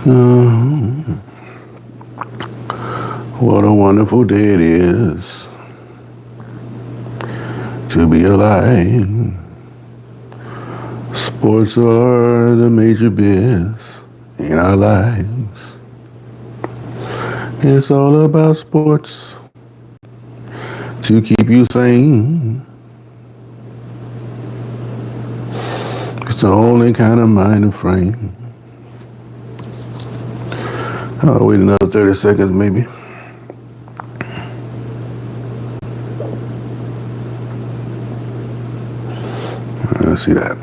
Mhm. What a wonderful day it is to be alive. Sports are the major biz in our lives. It's all about sports to keep you sane. It's the only kind of mind and frame. I'll wait another 30 seconds maybe. Let's see that.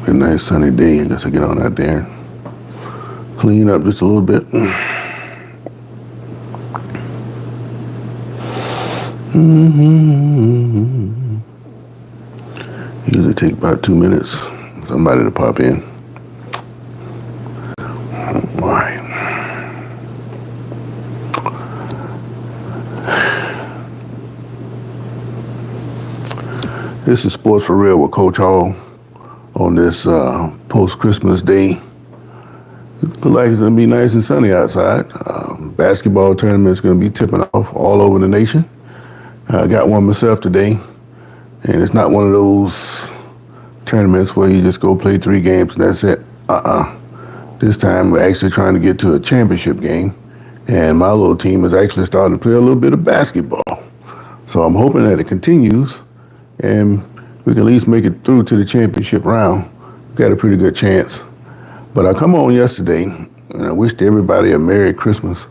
A nice sunny day. I guess I get on out there, clean up just a little bit. Mm-hmm. Usually take about 2 minutes. Somebody to pop in. All right. This is Sports for Real with Coach Hall on this post-Christmas day. Looks like it's going to be nice and sunny outside. Basketball tournament is going to be tipping off all over the nation. I got one myself today, and it's not one of those tournaments where you just go play 3 games and that's it. This time we're actually trying to get to a championship game, and my little team is actually starting to play a little bit of basketball. So I'm hoping that it continues, and we can at least make it through to the championship round. We've got a pretty good chance. But I come on yesterday, and I wished everybody a Merry Christmas,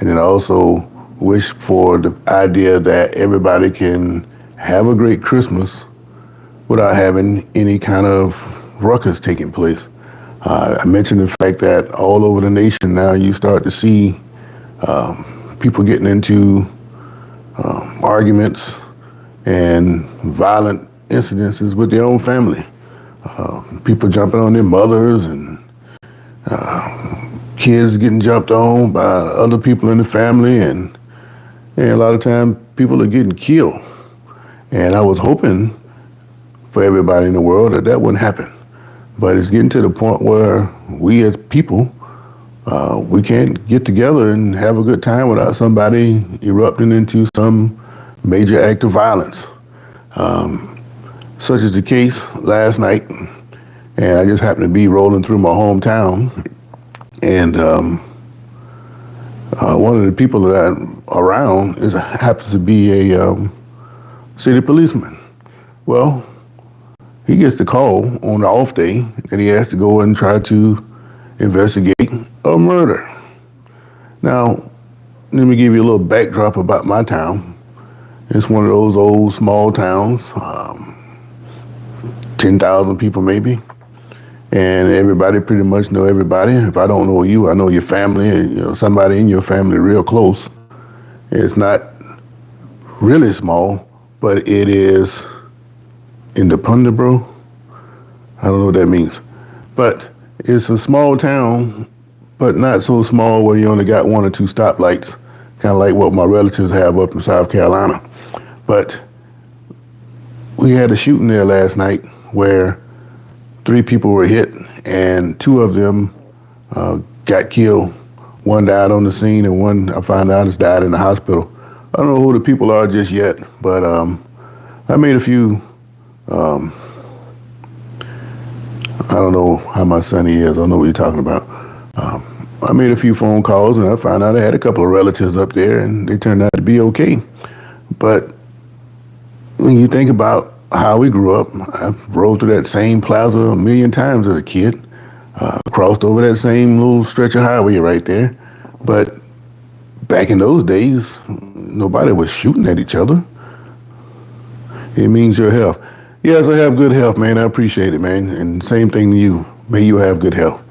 and then I also wish for the idea that everybody can have a great Christmas without having any kind of ruckus taking place. I mentioned the fact that all over the nation now you start to see people getting into arguments and violent incidences with their own family. People jumping on their mothers and kids getting jumped on by other people in the family, and a lot of times people are getting killed. And I was hoping for everybody in the world that wouldn't happen. But it's getting to the point where we as people, we can't get together and have a good time without somebody erupting into some major act of violence. Such is the case last night, and I just happened to be rolling through my hometown, and one of the people that I'm around happens to be a city policeman. Well, he gets the call on the off day that he has to go and try to investigate a murder. Now, let me give you a little backdrop about my town. It's one of those old small towns, 10,000 people maybe, and everybody pretty much know everybody. If I don't know you, I know your family, and somebody in your family real close. It's not really small, but it is independent, bro. I don't know what that means. But it's a small town, but not so small where you only got 1 or 2 stoplights, kind of like what my relatives have up in South Carolina. But we had a shooting there last night where 3 people were hit, and 2 of them got killed. 1 died on the scene, and 1, I found out, has died in the hospital. I don't know who the people are just yet, but I made a few, I don't know how my son is. I don't know what you're talking about. I made a few phone calls, and I found out I had a couple of relatives up there, and they turned out to be okay. But when you think about how we grew up, I've rode through that same plaza a million times as a kid, crossed over that same little stretch of highway right there. But back in those days, nobody was shooting at each other. It means your health. Yes, I have good health, man. I appreciate it, man. And same thing to you. May you have good health.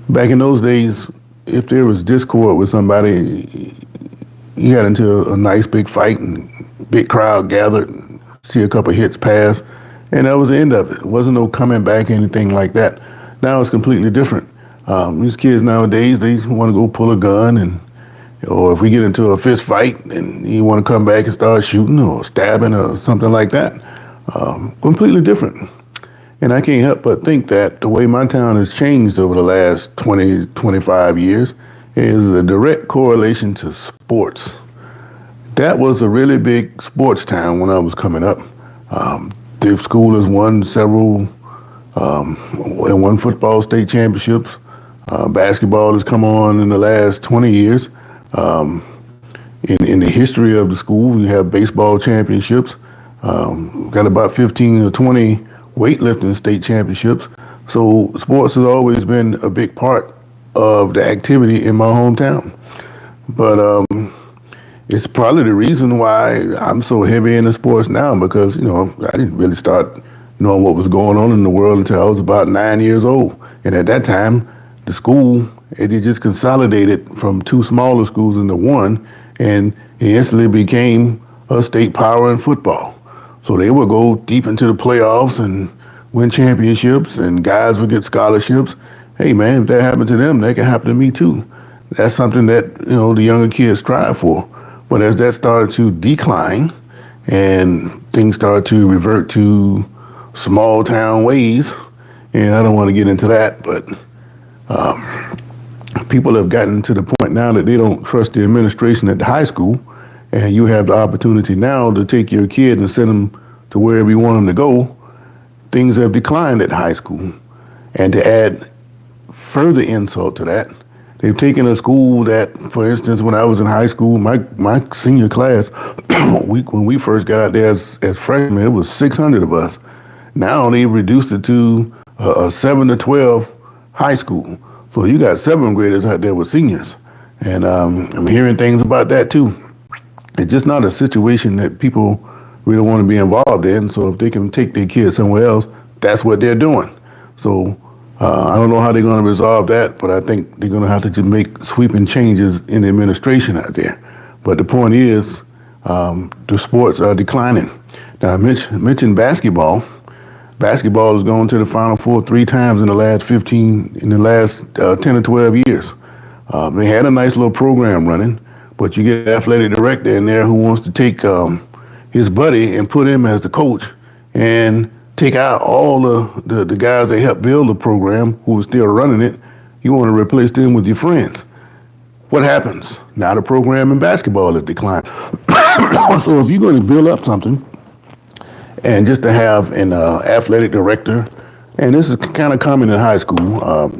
Back in those days, if there was discord with somebody, you got into a nice big fight and big crowd gathered, see a couple hits pass, and that was the end of it. It wasn't no coming back, anything like that. Now it's completely different. These kids nowadays, they want to go pull a gun, or if we get into a fist fight and you want to come back and start shooting or stabbing or something like that. Completely different. And I can't help but think that the way my town has changed over the last 20, 25 years is a direct correlation to sports. That was a really big sports town when I was coming up. The school has won several, won football state championships. Basketball has come on in the last 20 years. In the history of the school, we have baseball championships. We've got about 15 or 20 weightlifting state championships. So sports has always been a big part of the activity in my hometown. But it's probably the reason why I'm so heavy into sports now because, I didn't really start knowing what was going on in the world until I was about 9 years old. And at that time, the school, it just consolidated from two smaller schools into one, and it instantly became a state power in football. So they would go deep into the playoffs and win championships, and guys would get scholarships. Hey, man, if that happened to them, that can happen to me too. That's something that, the younger kids strive for. But as that started to decline and things started to revert to small town ways, and I don't want to get into that, but people have gotten to the point now that they don't trust the administration at the high school, and you have the opportunity now to take your kid and send them to wherever you want them to go. Things have declined at high school. And to add further insult to that, they've taken a school that, for instance, when I was in high school, my senior class, when we first got out there as freshmen, it was 600 of us. Now they've reduced it to a 7 to 12 high school. So you got seventh graders out there with seniors. And I'm hearing things about that too. It's just not a situation that people really want to be involved in. So if they can take their kids somewhere else, that's what they're doing. So I don't know how they're going to resolve that, but I think they're going to have to just make sweeping changes in the administration out there. But the point is, the sports are declining. Now I mentioned basketball. Basketball has gone to the Final Four 3 times in the last 10 or 12 years. They had a nice little program running, but you get an athletic director in there who wants to take his buddy and put him as the coach and take out all the guys that helped build the program who are still running it. You want to replace them with your friends. What happens? Now the program in basketball has declined. So if you're going to build up something, and just to have an athletic director, and this is kind of common in high school.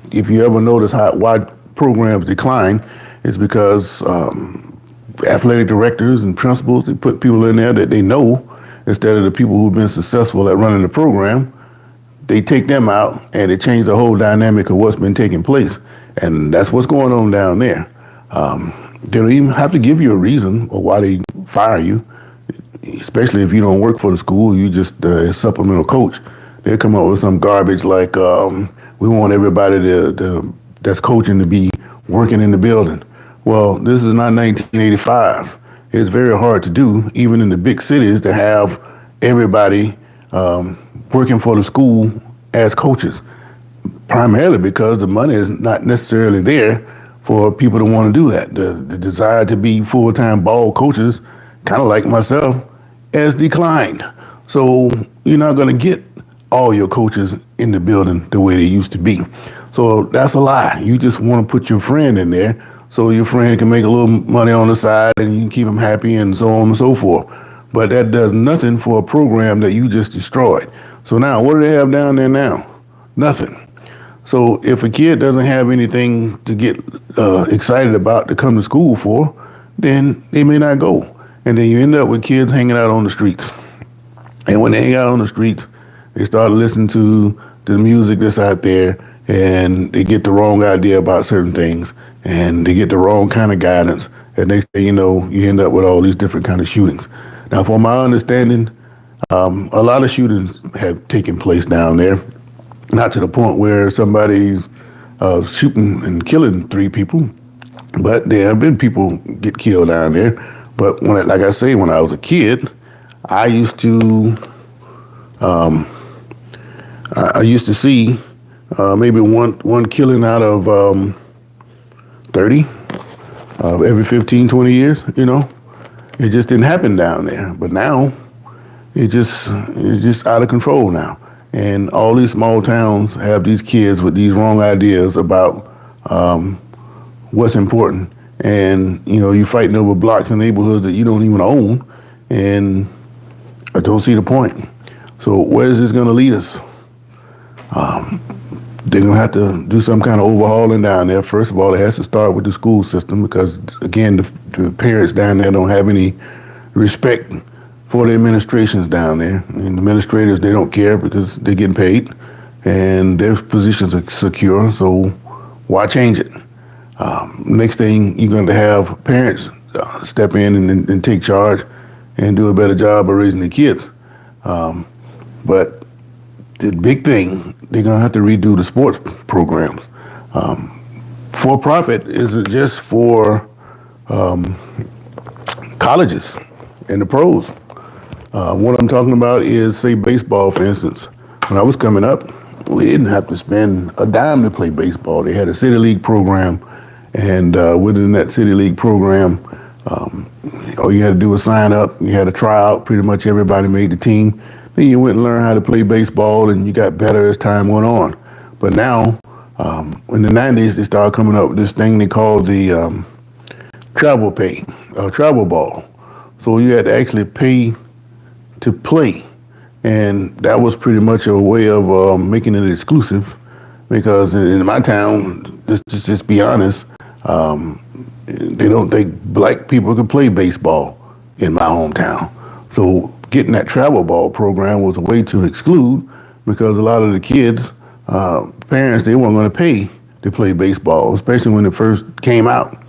If you ever notice why programs decline, it's because athletic directors and principals, they put people in there that they know instead of the people who've been successful at running the program. They take them out and they change the whole dynamic of what's been taking place. And that's what's going on down there. They don't even have to give you a reason or why they fire you. Especially if you don't work for the school, you just a supplemental coach. They'll come up with some garbage like, we want everybody that's coaching to be working in the building. Well, this is not 1985. It's very hard to do, even in the big cities, to have everybody working for the school as coaches, primarily because the money is not necessarily there for people to want to do that. The desire to be full-time ball coaches, kind of like myself, has declined. So you're not going to get all your coaches in the building the way they used to be. So that's a lie. You just want to put your friend in there so your friend can make a little money on the side and you can keep them happy and so on and so forth. But that does nothing for a program that you just destroyed. So now what do they have down there now? Nothing. So if a kid doesn't have anything to get excited about to come to school for, then they may not go. And then you end up with kids hanging out on the streets. And when they hang out on the streets, they start listening to the music that's out there, and they get the wrong idea about certain things, and they get the wrong kind of guidance. And next thing you know, you end up with all these different kind of shootings. Now, from my understanding, a lot of shootings have taken place down there. Not to the point where somebody's shooting and killing 3 people, but there have been people get killed down there. But like I say, when I was a kid, I used to see maybe one killing out of 30 every 15, 20 years. It just didn't happen down there. But now it's just out of control now. And all these small towns have these kids with these wrong ideas about what's important. And, you're fighting over blocks and neighborhoods that you don't even own. And I don't see the point. So where is this going to lead us? They're going to have to do some kind of overhauling down there. First of all, it has to start with the school system because, again, the parents down there don't have any respect for the administrations down there. And the administrators, they don't care because they're getting paid and their positions are secure. So why change it? Next thing, you're going to have parents step in and take charge and do a better job of raising the kids. But the big thing, they're going to have to redo the sports programs. For profit isn't just for colleges and the pros. What I'm talking about is, say, baseball, for instance. When I was coming up, we didn't have to spend a dime to play baseball. They had a city league program, and within that city league program, all you had to do was sign up. You had a tryout. Pretty much everybody made the team. Then you went and learned how to play baseball, and you got better as time went on. But now, in the 90s, they started coming up with this thing they called the travel ball. So you had to actually pay to play. And that was pretty much a way of making it exclusive, because in my town, just be honest, they don't think black people can play baseball in my hometown. So getting that travel ball program was a way to exclude, because a lot of the kids, parents, they weren't going to pay to play baseball, especially when it first came out.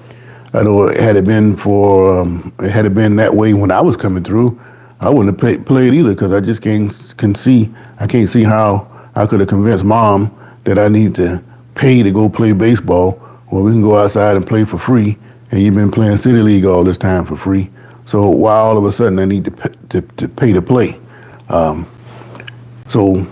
I know had it been that way when I was coming through, I wouldn't have played either, because I just can't see how I could have convinced mom that I need to pay to go play baseball, or we can go outside and play for free, and you've been playing city league all this time for free. So why all of a sudden I need to pay to play? So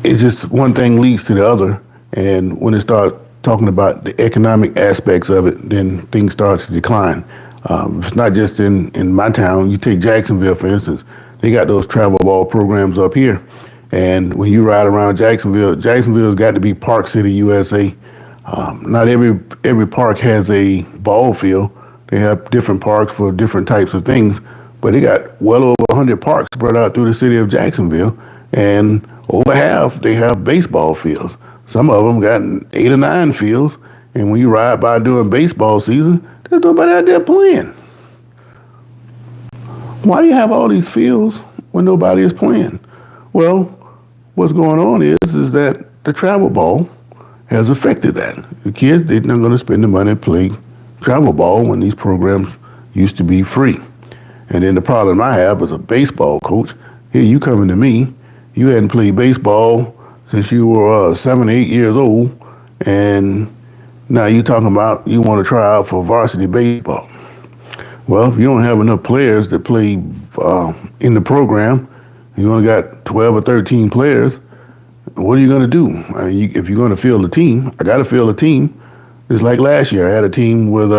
it's just one thing leads to the other, and when it starts talking about the economic aspects of it, then things start to decline. It's not just in my town. You take Jacksonville, for instance. They got those travel ball programs up here. And when you ride around Jacksonville's got to be Park City, USA. Not every park has a ball field. They have different parks for different types of things. But they got well over 100 parks spread out through the city of Jacksonville. And over half, they have baseball fields. Some of them got 8 or 9 fields. And when you ride by during baseball season, there's nobody out there playing. Why do you have all these fields when nobody is playing? Well, what's going on is that the travel ball has affected that. The kids, they're not going to spend the money to play travel ball when these programs used to be free. And then the problem I have as a baseball coach, here you coming to me, you hadn't played baseball since you were 7 or 8 years old, and now you're talking about you want to try out for varsity baseball. Well, if you don't have enough players that play in the program, you only got 12 or 13 players, what are you going to do? I mean, if you're going to field a team, I got to field a team. It's like last year. I had a team with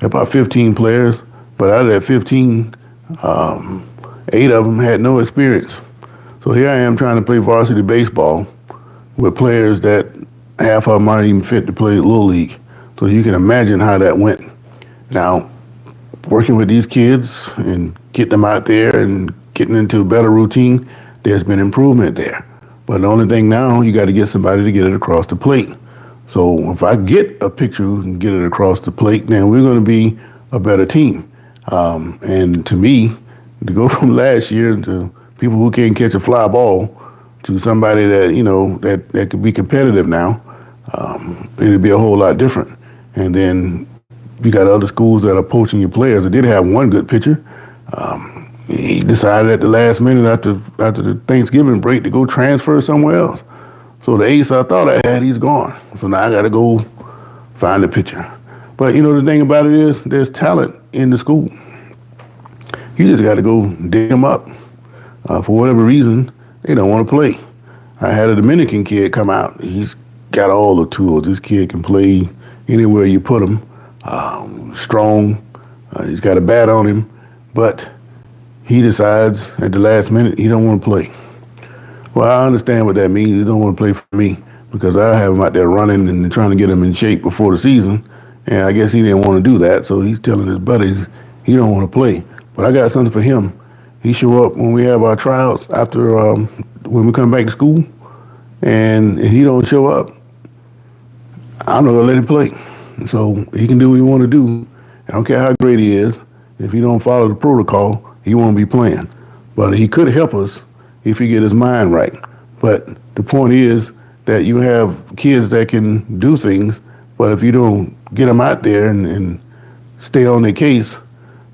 about 15 players, but out of that 15, 8 of them had no experience. So here I am trying to play varsity baseball with players that half of them aren't even fit to play Little League. So you can imagine how that went. Now, working with these kids and getting them out there and getting into a better routine, there's been improvement there. But the only thing now, you got to get somebody to get it across the plate. So if I get a pitcher who can get it across the plate, then we're going to be a better team. And to me, to go from last year to people who can't catch a fly ball to somebody that, that could be competitive now, it'd be a whole lot different. And then you got other schools that are poaching your players. I did have one good pitcher. He decided at the last minute after the Thanksgiving break to go transfer somewhere else. So the ace I thought I had, he's gone. So now I got to go find a pitcher. But the thing about it is there's talent in the school. You just got to go dig them up. For whatever reason, they don't want to play. I had a Dominican kid come out. He's got all the tools. This kid can play anywhere you put him. Strong. He's got a bat on him. But he decides at the last minute he don't want to play. Well, I understand what that means. He don't want to play for me because I have him out there running and trying to get him in shape before the season. And I guess he didn't want to do that, so he's telling his buddies he don't want to play. But I got something for him. He show up when we have our tryouts after when we come back to school, and if he don't show up, I'm not gonna let him play. So he can do what he want to do. I don't care how great he is. If he don't follow the protocol, he won't be playing. But he could help us if he get his mind right. But the point is that you have kids that can do things, but if you don't get them out there and stay on their case,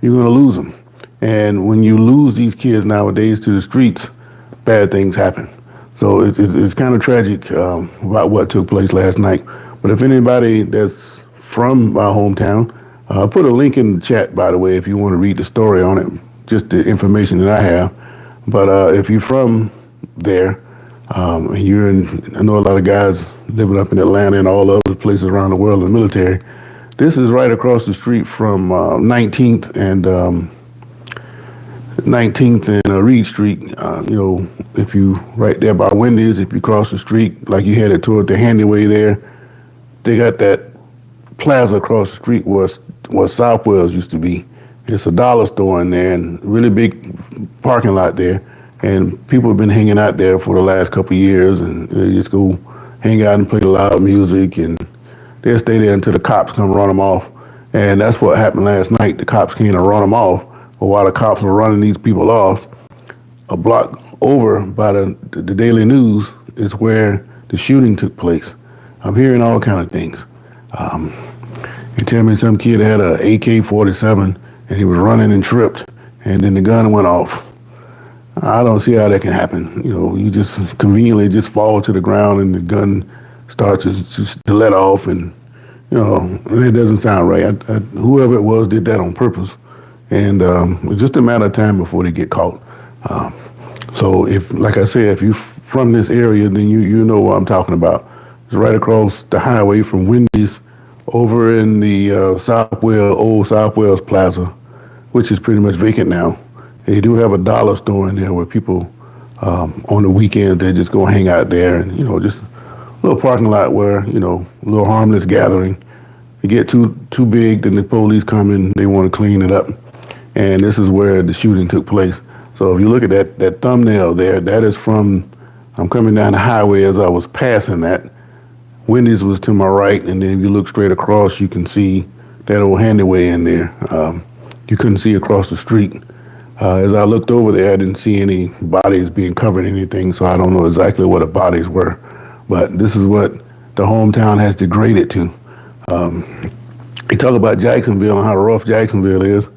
you're going to lose them. And when you lose these kids nowadays to the streets, bad things happen. So it's kind of tragic about what took place last night. But if anybody that's from my hometown, put a link in the chat, by the way, if you want to read the story on it, just the information that I have. But if you're from there, and you're in, I know a lot of guys living up in Atlanta and all other places around the world in the military. This is right across the street from 19th and 19th and Reed Street. If you right there by Wendy's, if you cross the street like you headed toward the Handyway there, they got that plaza across the street where Southwells used to be. It's a dollar store in there and really big parking lot there. And people have been hanging out there for the last couple of years, and they just go hang out and play loud music, and they'll stay there until the cops come run them off. And that's what happened last night. The cops came to run them off. But while the cops were running these people off, a block over by the Daily News is where the shooting took place. I'm hearing all kind of things. They tell me some kid had a AK-47 and he was running and tripped, and then the gun went off. I don't see how that can happen. You just conveniently just fall to the ground and the gun starts to let off, and it doesn't sound right. Whoever it was did that on purpose, and it's just a matter of time before they get caught. So if, like I said, if you're from this area, then you know what I'm talking about. It's right across the highway from Wendy's over in the old Southwells Plaza, which is pretty much vacant now. They do have a dollar store in there where people on the weekends they just go hang out there, and just a little parking lot where a little harmless gathering. You get too big, then the police come and they want to clean it up, and this is where the shooting took place. So if you look at that thumbnail there, that is from, I'm coming down the highway as I was passing that. Wendy's was to my right, and then if you look straight across, you can see that old Handyway in there. You couldn't see across the street. As I looked over there, I didn't see any bodies being covered in anything, so I don't know exactly what the bodies were. But this is what the hometown has degraded to. You talk about Jacksonville and how rough Jacksonville is.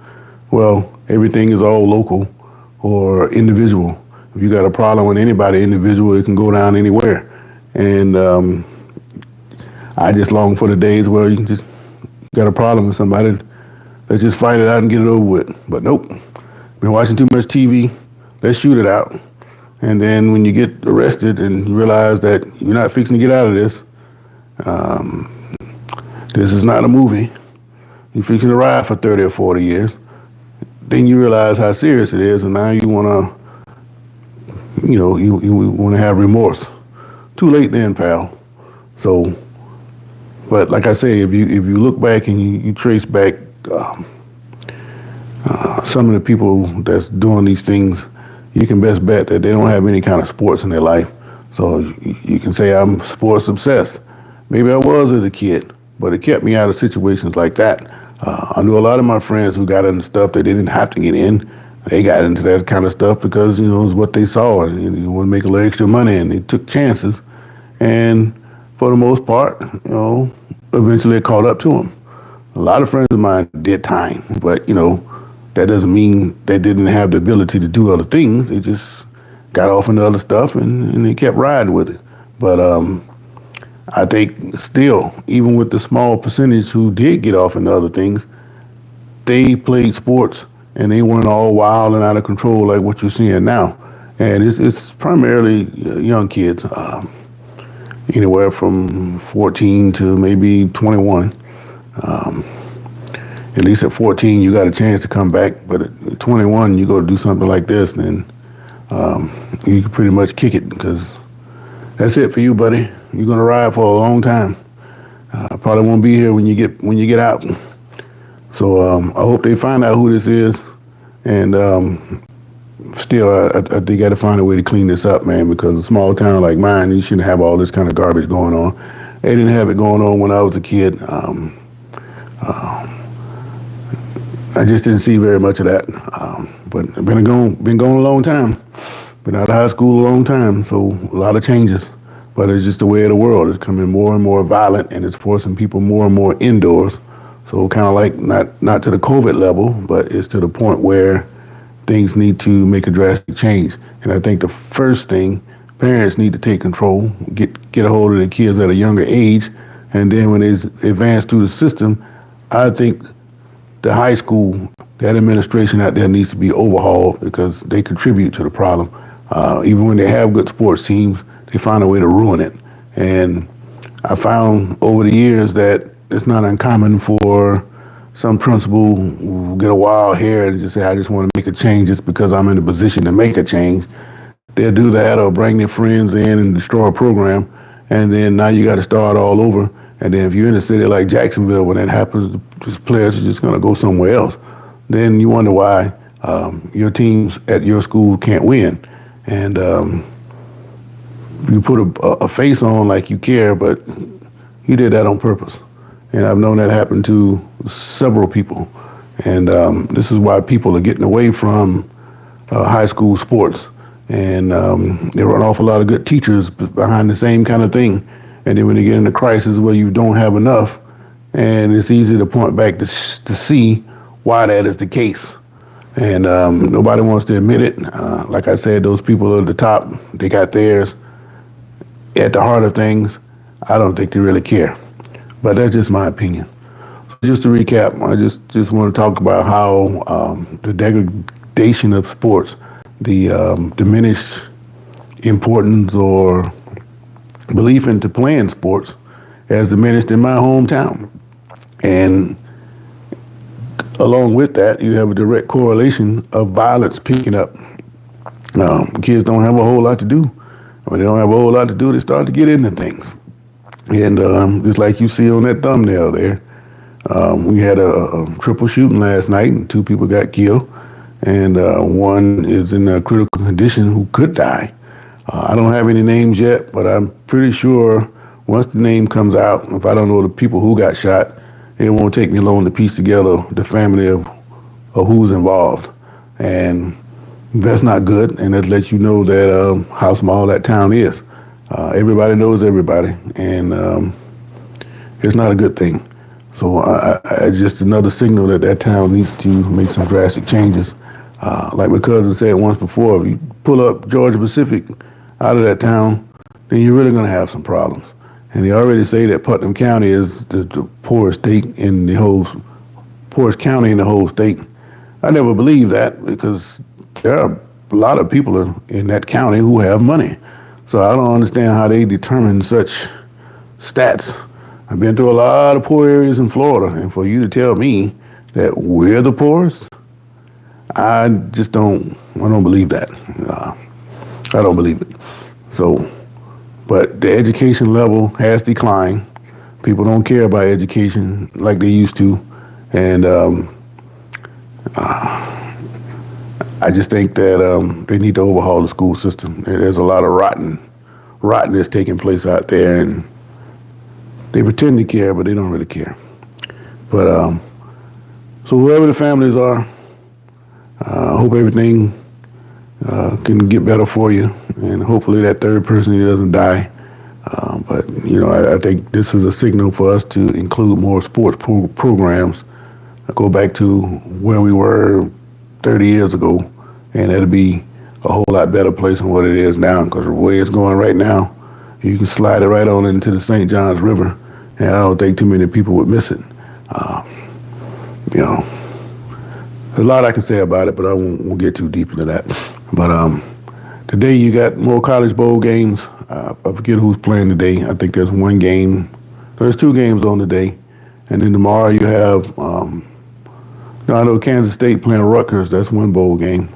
Well, everything is all local or individual. If you got a problem with anybody individual, it can go down anywhere. And I just long for the days where you just got a problem with somebody, let's just fight it out and get it over with. But nope. Been watching too much TV, let's shoot it out. And then when you get arrested and you realize that you're not fixing to get out of this, this is not a movie. You're fixing to ride for 30 or 40 years. Then you realize how serious it is, and now you want to, you want to have remorse. Too late then, pal. So, but like I say, if you look back and you trace back some of the people that's doing these things, you can best bet that they don't have any kind of sports in their life. So you can say I'm sports obsessed. Maybe I was as a kid, but it kept me out of situations like that. I knew a lot of my friends who got into stuff that they didn't have to get in. They got into that kind of stuff because, it was what they saw, and you want to make a little extra money, and they took chances. And for the most part, eventually it caught up to them. A lot of friends of mine did time, but, that doesn't mean they didn't have the ability to do other things. They just got off into other stuff and they kept riding with it. But I think still, even with the small percentage who did get off into other things, they played sports and they weren't all wild and out of control like what you're seeing now. And it's primarily young kids, anywhere from 14 to maybe 21. At least at 14, you got a chance to come back. But at 21, you go to do something like this, then you can pretty much kick it because that's it for you, buddy. You're gonna ride for a long time. Probably won't be here when you get out. So I hope they find out who this is, and still, they got to find a way to clean this up, man. Because a small town like mine, you shouldn't have all this kind of garbage going on. They didn't have it going on when I was a kid. I just didn't see very much of that. But I've been going a long time. Been out of high school a long time, so a lot of changes. But it's just the way of the world. It's becoming more and more violent, and it's forcing people more and more indoors. So kind of like not to the COVID level, but it's to the point where things need to make a drastic change. And I think the first thing, parents need to take control, get a hold of the kids at a younger age, and then when they advance through the system, I think the high school, that administration out there needs to be overhauled because they contribute to the problem. Even when they have good sports teams, they find a way to ruin it. And I found over the years that it's not uncommon for some principal who get a wild hair and just say, I just want to make a change just because I'm in a position to make a change. They'll do that or bring their friends in and destroy a program. And then now you got to start all over. And then if you're in a city like Jacksonville, when that happens, these players are just going to go somewhere else. Then you wonder why your teams at your school can't win. And you put a face on like you care, but you did that on purpose. And I've known that happen to several people. And this is why people are getting away from high school sports. And there are an awful lot of good teachers behind the same kind of thing. And then when they get in a crisis where you don't have enough, and it's easy to point back to see why that is the case. And nobody wants to admit it. Like I said, those people at the top, they got theirs. At the heart of things, I don't think they really care. But that's just my opinion. Just to recap, I just want to talk about how the degradation of sports, the diminished importance or belief into playing sports has diminished in my hometown. And along with that, you have a direct correlation of violence picking up. Kids don't have a whole lot to do. When they don't have a whole lot to do, they start to get into things. And just like you see on that thumbnail there, we had a triple shooting last night, and 2 people got killed, and one is in a critical condition who could die. I don't have any names yet, but I'm pretty sure once the name comes out, if I don't know the people who got shot, it won't take me long to piece together the family of who's involved. And that's not good, and that lets you know that how small that town is. Everybody knows everybody, and it's not a good thing. So I just another signal that that town needs to make some drastic changes. Like my cousin said once before, if you pull up Georgia Pacific out of that town, then you're really going to have some problems. And they already say that Putnam County is the poorest state in the whole, poorest county in the whole state. I never believed that because there are a lot of people in that county who have money. So I don't understand how they determine such stats. I've been to a lot of poor areas in Florida, and for you to tell me that we're the poorest, I don't believe that. I don't believe it. So, but the education level has declined. People don't care about education like they used to, and I just think that they need to overhaul the school system. There's a lot of rottenness taking place out there, and they pretend to care, but they don't really care. But so whoever the families are, I hope everything can get better for you, and hopefully that third person doesn't die. But you know, I think this is a signal for us to include more sports programs. I go back to where we were 30 years ago, and it'll be a whole lot better place than what it is now. Because the way it's going right now, you can slide it right on into the St. Johns River, and I don't think too many people would miss it. You know, there's a lot I can say about it, but I won't get too deep into that. But today you got more college bowl games. I forget who's playing today. I think there's one game. There's 2 games on today, and then tomorrow you have. I know Kansas State playing Rutgers. That's one bowl game.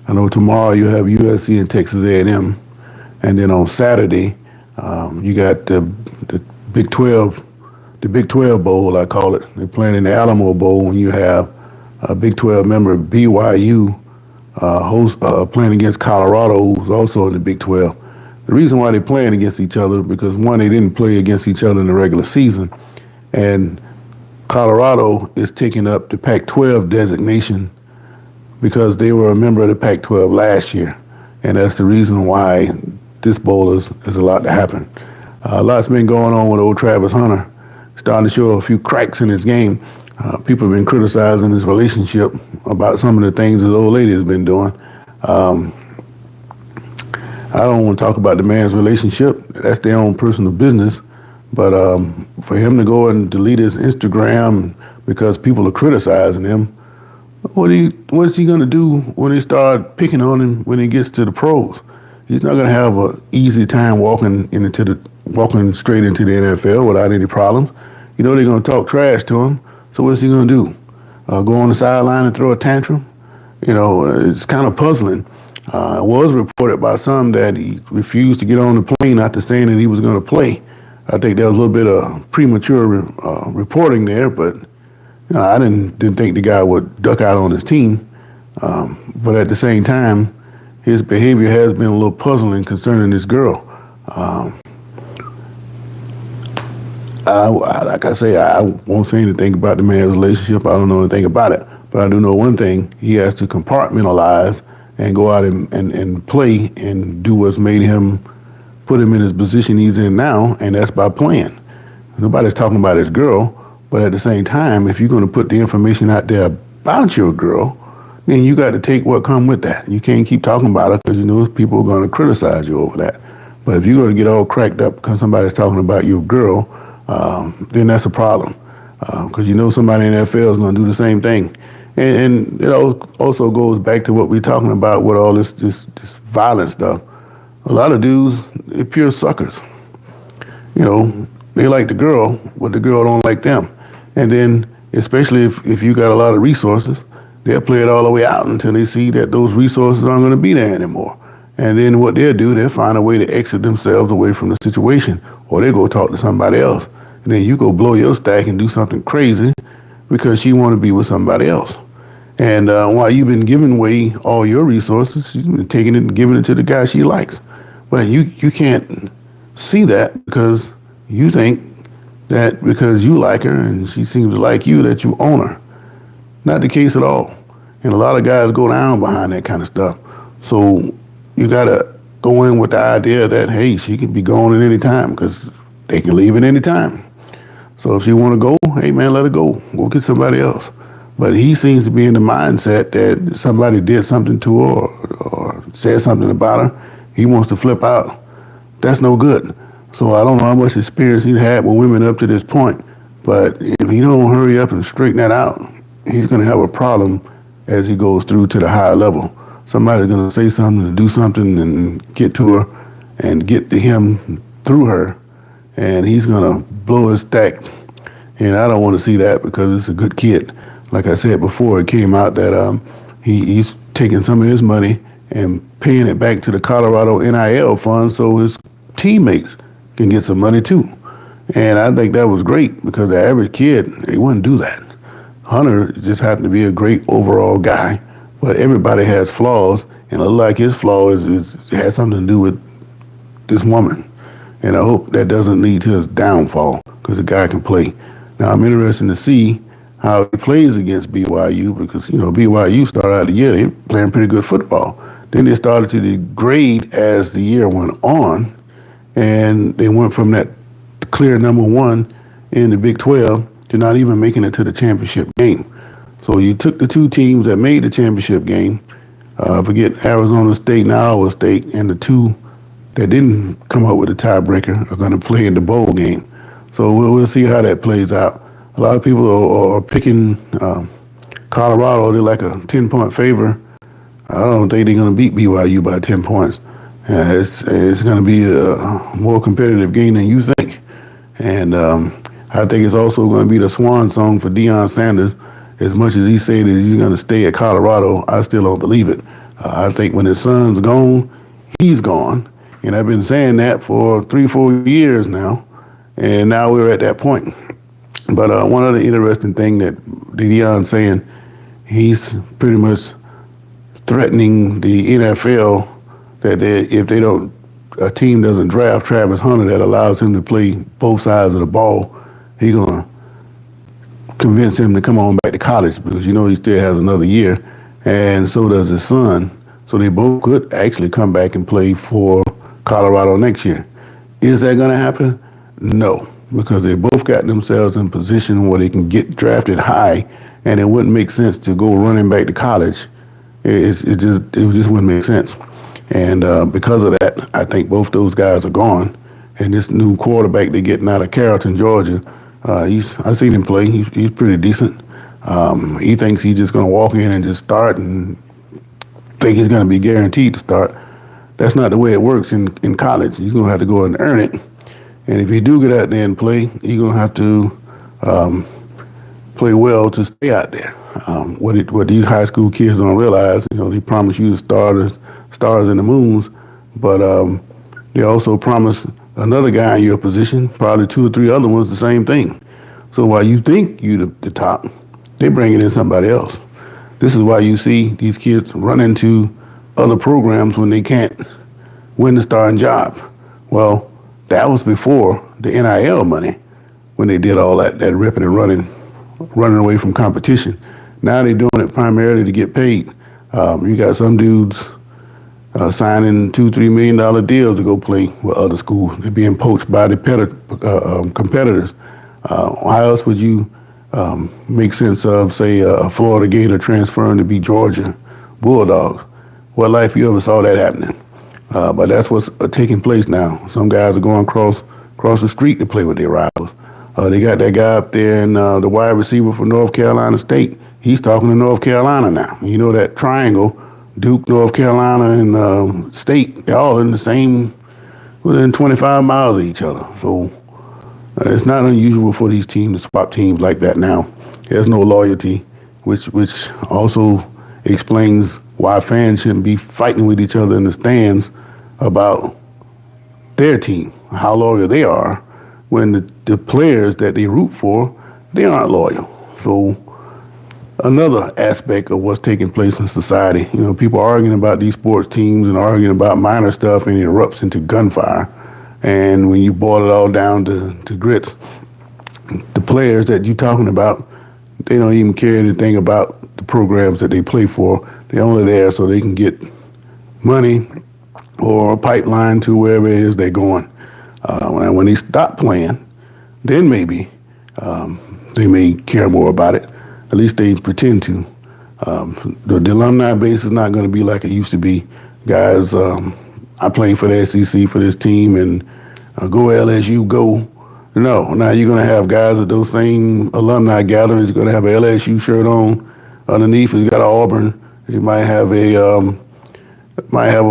I know tomorrow you have USC and Texas A&M, and then on Saturday you got the Big 12, the Big 12 Bowl, I call it. They're playing in the Alamo Bowl when you have a Big 12 member BYU playing against Colorado, who's also in the Big 12. The reason why they're playing against each other because one, they didn't play against each other in the regular season, and Colorado is taking up the Pac-12 designation because they were a member of the Pac-12 last year, and that's the reason why this bowl is allowed to happen. A lot's been going on with old Travis Hunter, starting to show a few cracks in his game. People have been criticizing his relationship about some of the things his old lady has been doing. I don't want to talk about the man's relationship. That's their own personal business. But for him to go and delete his Instagram because people are criticizing him, what's he going to do when they start picking on him when he gets to the pros? He's not going to have an easy time walking straight into the NFL without any problems. You know they're going to talk trash to him. So what's he going to do? Go on the sideline and throw a tantrum? You know, it's kind of puzzling. It was reported by some that he refused to get on the plane after saying that he was going to play. I think there was a little bit of premature reporting there, but I didn't think the guy would duck out on his team. But at the same time, his behavior has been a little puzzling concerning this girl. Like I say, I won't say anything about the man's relationship. I don't know anything about it. But I do know one thing. He has to compartmentalize and go out and play and do what's made him, put him in his position he's in now, and that's by playing. Nobody's talking about his girl, but at the same time, if you're going to put the information out there about your girl, then you got to take what come with that. You can't keep talking about it because you know people are going to criticize you over that. But if you're going to get all cracked up because somebody's talking about your girl, then that's a problem. Because you know somebody in the NFL is going to do the same thing. And it also goes back to what we're talking about with all this violent stuff. A lot of dudes, they're pure suckers. You know, they like the girl, but the girl don't like them. And then, especially if you got a lot of resources, they'll play it all the way out until they see that those resources aren't going to be there anymore. And then what they'll do, they'll find a way to exit themselves away from the situation, or they go talk to somebody else. And then you go blow your stack and do something crazy because she want to be with somebody else. And while you've been giving away all your resources, she's been taking it and giving it to the guy she likes. But you can't see that because you think that because you like her and she seems to like you that you own her. Not the case at all. And a lot of guys go down behind that kind of stuff. So you got to go in with the idea that, hey, she can be gone at any time because they can leave at any time. So if she want to go, hey, man, let her go. Go get somebody else. But he seems to be in the mindset that somebody did something to her or said something about her. He wants to flip out. That's no good. So I don't know how much experience he's had with women up to this point. But if he don't hurry up and straighten that out, he's going to have a problem as he goes through to the higher level. Somebody's going to say something, to do something, and get to her and get to him through her. And he's going to blow his stack. And I don't want to see that because it's a good kid. Like I said before, it came out that he's taking some of his money and paying it back to the Colorado NIL fund so his teammates can get some money too. And I think that was great because the average kid, they wouldn't do that. Hunter just happened to be a great overall guy, but everybody has flaws, and it looked like his flaw has something to do with this woman. And I hope that doesn't lead to his downfall because the guy can play. Now, I'm interested to see how he plays against BYU because, you know, BYU started out the year, they were playing pretty good football. Then they started to degrade as the year went on, and they went from that clear number one in the Big 12 to not even making it to the championship game. So you took the two teams that made the championship game, forget Arizona State and Iowa State, and the two that didn't come up with a tiebreaker are going to play in the bowl game. So we'll see how that plays out. A lot of people are picking Colorado. They're like a 10-point favor. I don't think they're going to beat BYU by 10 points. It's going to be a more competitive game than you think. And I think it's also going to be the swan song for Deion Sanders. As much as he said that he's going to stay at Colorado, I still don't believe it. I think when his son's gone, he's gone. And I've been saying that for 3-4 years now, and now we're at that point. But one other interesting thing that Deion's saying, he's pretty much threatening the NFL that if a team doesn't draft Travis Hunter that allows him to play both sides of the ball, he's gonna convince him to come on back to college because he still has another year, and so does his son. So they both could actually come back and play for Colorado next year. Is that going to happen? No, because they both got themselves in position where they can get drafted high, and it wouldn't make sense to go running back to college. It just wouldn't make sense. And because of that, I think both those guys are gone. And this new quarterback they're getting out of Carrollton, Georgia, I've seen him play. He's pretty decent. He thinks he's just going to walk in and just start and think he's going to be guaranteed to start. That's not the way it works in college. He's going to have to go and earn it. And if he do get out there and play, he's going to have to play well to stay out there. What these high school kids don't realize, they promise you the stars and the moons, but they also promise another guy in your position, probably 2 or 3 other ones, the same thing. So while you think you're the top, they bring in somebody else. This is why you see these kids run into other programs when they can't win the starting job. Well, that was before the NIL money, when they did all that ripping and running away from competition. Now they're doing it primarily to get paid. You got some dudes signing $2-3 million deals to go play with other schools. They're being poached by the competitors. How else would you make sense of, say, a Florida Gator transferring to be Georgia Bulldogs? What life you ever saw that happening? But that's what's taking place now. Some guys are going across the street to play with their rivals. They got that guy up there, and the wide receiver for North Carolina State. He's talking to North Carolina now. That triangle, Duke, North Carolina, and State, they're all in the same, within 25 miles of each other. So it's not unusual for these teams to swap teams like that now. There's no loyalty, which also explains why fans shouldn't be fighting with each other in the stands about their team, how loyal they are, when the players that they root for, they aren't loyal. So another aspect of what's taking place in society, people arguing about these sports teams and arguing about minor stuff, and it erupts into gunfire. And when you boil it all down to grits, the players that you're talking about, they don't even care anything about the programs that they play for. They're only there so they can get money or a pipeline to wherever it is they're going. When they stop playing, then maybe they may care more about it. At least they pretend to. The alumni base is not going to be like it used to be. Guys, I played for the SEC for this team, and go LSU, go. No, now you're going to have guys at those same alumni gatherings. You're going to have an LSU shirt on. Underneath, he's got an Auburn. He might have a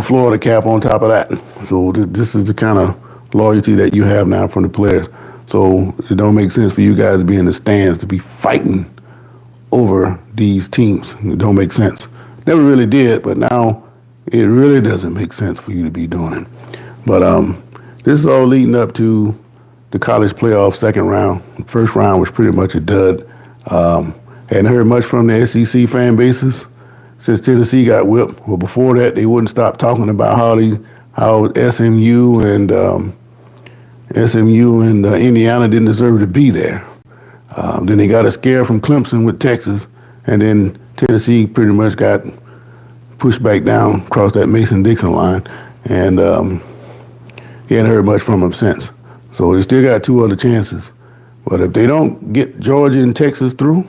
Florida cap on top of that. So this is the kind of loyalty that you have now from the players. So it don't make sense for you guys to be in the stands to be fighting over these teams. It don't make sense. Never really did, but now it really doesn't make sense for you to be doing it. But this is all leading up to the college playoff second round. First round was pretty much a dud. Hadn't heard much from the SEC fan bases since Tennessee got whipped. Well, before that, they wouldn't stop talking about how SMU and Indiana didn't deserve to be there. Then they got a scare from Clemson with Texas, and then Tennessee pretty much got pushed back down across that Mason-Dixon line, and he hadn't heard much from them since. So they still got 2 other chances. But if they don't get Georgia and Texas through,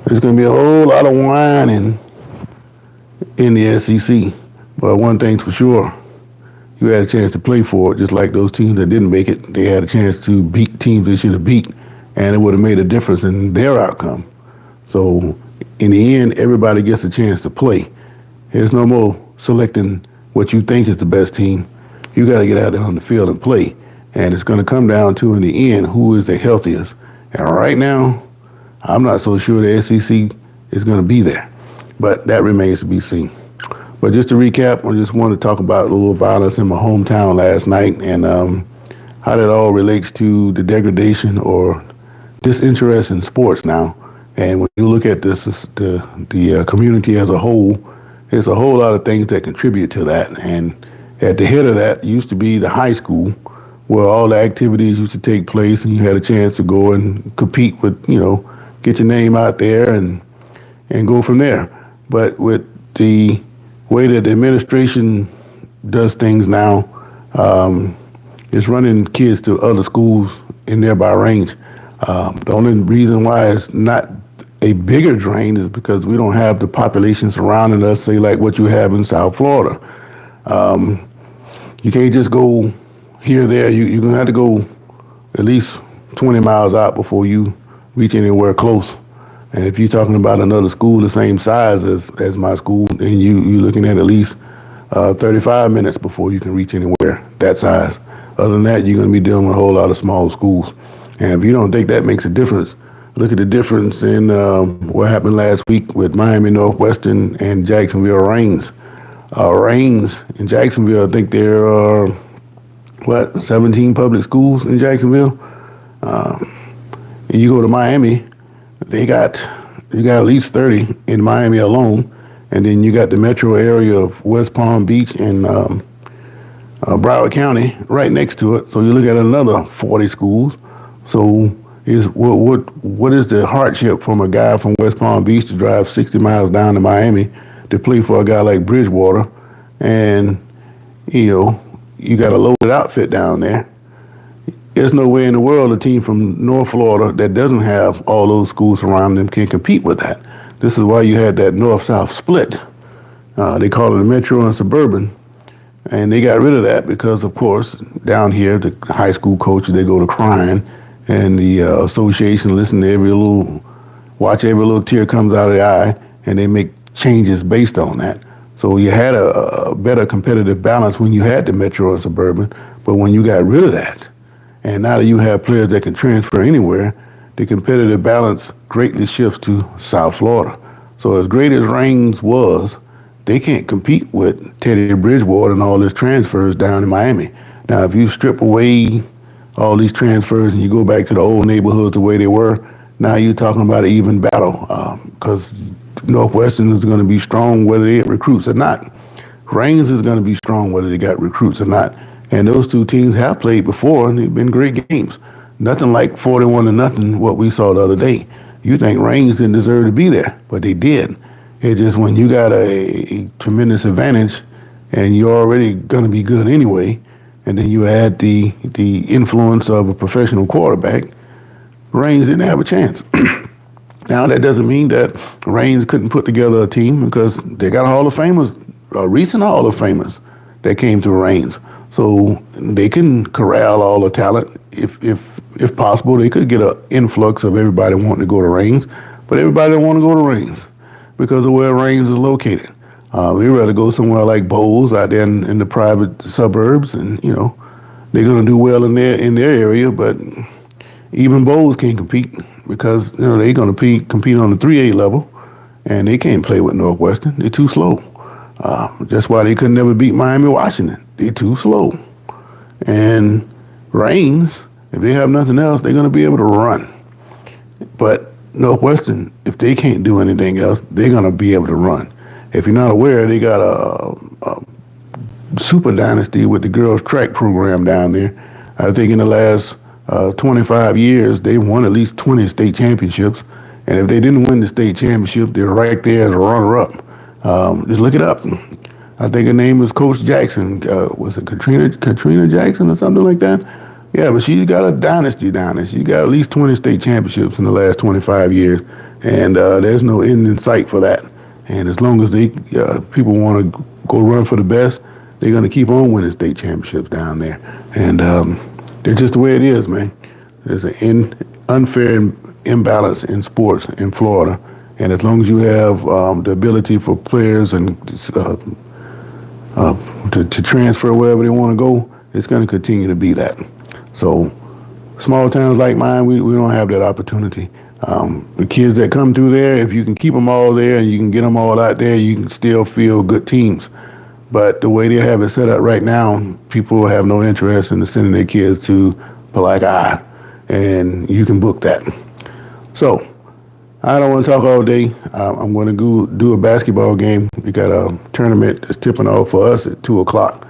there's going to be a whole lot of whining in the SEC. But one thing's for sure, you had a chance to play for it, just like those teams that didn't make it. They had a chance to beat teams they should have beat, and it would have made a difference in their outcome. So in the end, everybody gets a chance to play. There's no more selecting what you think is the best team. You got to get out there on the field and play. And it's going to come down to, in the end, who is the healthiest. And right now, I'm not so sure the SEC is going to be there. But that remains to be seen. But just to recap, I just wanted to talk about a little violence in my hometown last night and how that all relates to the degradation or disinterest in sports now. And when you look at this, the community as a whole, there's a whole lot of things that contribute to that. And at the head of that used to be the high school, where all the activities used to take place, and you had a chance to go and compete with, get your name out there and go from there. But with the way that the administration does things now, it's running kids to other schools in nearby range. The only reason why it's not a bigger drain is because we don't have the population surrounding us, say like what you have in South Florida. You can't just go here, there. You're going to have to go at least 20 miles out before you reach anywhere close. And if you're talking about another school the same size as my school, then you're looking at least 35 minutes before you can reach anywhere that size. Other than that, you're going to be dealing with a whole lot of small schools. And if you don't think that makes a difference, look at the difference in what happened last week with Miami Northwestern and Jacksonville Reigns. Reigns in Jacksonville, I think there are, 17 public schools in Jacksonville. You go to Miami, you got at least 30 in Miami alone, and then you got the metro area of West Palm Beach and Broward County right next to it. So you look at another 40 schools. So what is the hardship from a guy from West Palm Beach to drive 60 miles down to Miami to play for a guy like Bridgewater, and you got a loaded outfit down there? There's no way in the world a team from North Florida that doesn't have all those schools around them can compete with that. This is why you had that north-south split. They call it a metro and suburban. And they got rid of that because, of course, down here, the high school coaches, they go to crying, and the association listen to watch every little tear comes out of their eye, and they make changes based on that. So you had a better competitive balance when you had the metro and suburban, but when you got rid of that, and now that you have players that can transfer anywhere, the competitive balance greatly shifts to South Florida. So as great as Reigns was, they can't compete with Teddy Bridgewater and all his transfers down in Miami. Now, if you strip away all these transfers and you go back to the old neighborhoods the way they were, now you're talking about an even battle, because Northwestern is going to be strong whether they get recruits or not. Reigns is going to be strong whether they got recruits or not. And those two teams have played before, and they've been great games. Nothing like 41-0, what we saw the other day. You think Reigns didn't deserve to be there, but they did. It's just when you got a tremendous advantage and you're already going to be good anyway, and then you add the influence of a professional quarterback, Reigns didn't have a chance. Now, that doesn't mean that Reigns couldn't put together a team, because they got Hall of Famers, recent Hall of Famers that came through Reigns. So they can corral all the talent. If possible, they could get an influx of everybody wanting to go to Reigns, but everybody don't want to go to Reigns because of where Reigns is located. We'd rather go somewhere like Bowles out there in the private suburbs, and they're going to do well in their area, but even Bowles can't compete because they're going to compete on the 3A level, and they can't play with Northwestern. They're too slow. That's why they could never beat Miami, Washington. They're too slow. And Reigns, if they have nothing else, they're going to be able to run. But Northwestern, if they can't do anything else, they're going to be able to run. If you're not aware, they got a super dynasty with the girls' track program down there. I think in the last 25 years, they won at least 20 state championships. And if they didn't win the state championship, they're right there as a runner-up. Just look it up. I think her name was Coach Jackson. Was it Katrina Jackson or something like that? Yeah, but she's got a dynasty down there. She's got at least 20 state championships in the last 25 years, and there's no end in sight for that. And as long as people want to go run for the best, they're going to keep on winning state championships down there. And that's just the way it is, man. There's an unfair imbalance in sports in Florida. And as long as you have the ability for players and to transfer wherever they want to go, it's going to continue to be that. So small towns like mine, we don't have that opportunity. The kids that come through there, if you can keep them all there and you can get them all out there, you can still field good teams. But the way they have it set up right now, people have no interest in sending their kids to Black Eye, and you can book that. So I don't want to talk all day. I'm going to go do a basketball game. We got a tournament that's tipping off for us at 2 o'clock.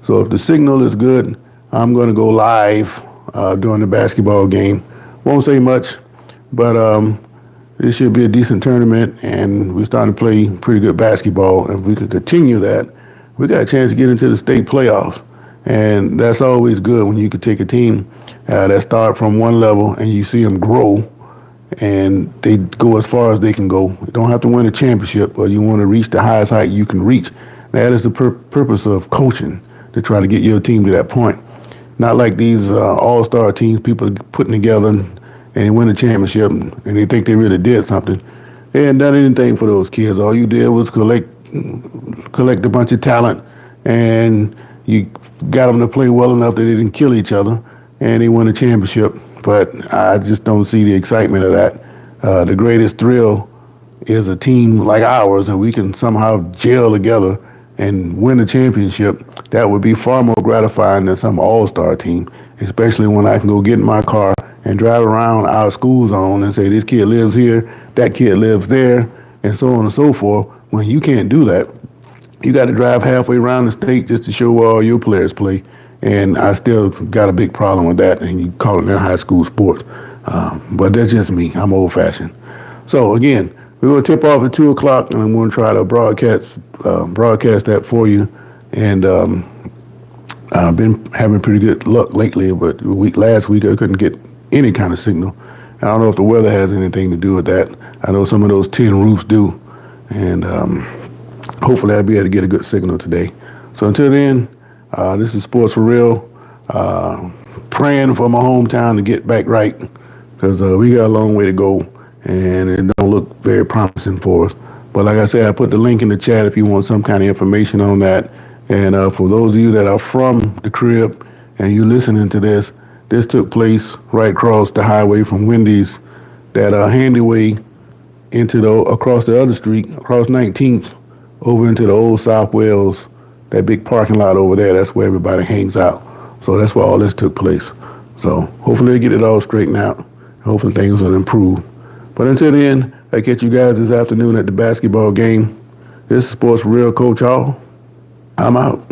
So if the signal is good, I'm going to go live during the basketball game. Won't say much, but this should be a decent tournament, and we're starting to play pretty good basketball. If we could continue that, we got a chance to get into the state playoffs. And that's always good when you could take a team that start from one level and you see them grow and they go as far as they can go. You don't have to win a championship, but you want to reach the highest height you can reach. That is the purpose of coaching, to try to get your team to that point. Not like these all-star teams people are putting together and they win a championship and they think they really did something. They hadn't done anything for those kids. All you did was collect a bunch of talent, and you got them to play well enough that they didn't kill each other, and they won a championship. But I just don't see the excitement of that. The greatest thrill is a team like ours, and we can somehow gel together and win a championship. That would be far more gratifying than some all-star team, especially when I can go get in my car and drive around our school zone and say, this kid lives here, that kid lives there, and so on and so forth. When you can't do that, you got to drive halfway around the state just to show where all your players play. And I still got a big problem with that, and you call it in high school sports. But that's just me. I'm old-fashioned. So, again, we're going to tip off at 2 o'clock, and I'm going to try to broadcast that for you. And I've been having pretty good luck lately, but last week I couldn't get any kind of signal. I don't know if the weather has anything to do with that. I know some of those tin roofs do. And hopefully I'll be able to get a good signal today. So until then, this is Sports for Real. Praying for my hometown to get back right, because we got a long way to go, and it don't look very promising for us. But like I said, I put the link in the chat if you want some kind of information on that. And for those of you that are from the crib and you listening to this, this took place right across the highway from Wendy's, that handy way into across the other street, across 19th, over into the old South Wales, that big parking lot over there. That's where everybody hangs out. So that's where all this took place. So hopefully they get it all straightened out. Hopefully things will improve. But until then, I catch you guys this afternoon at the basketball game. This is Sports for Real, Coach Hall. I'm out.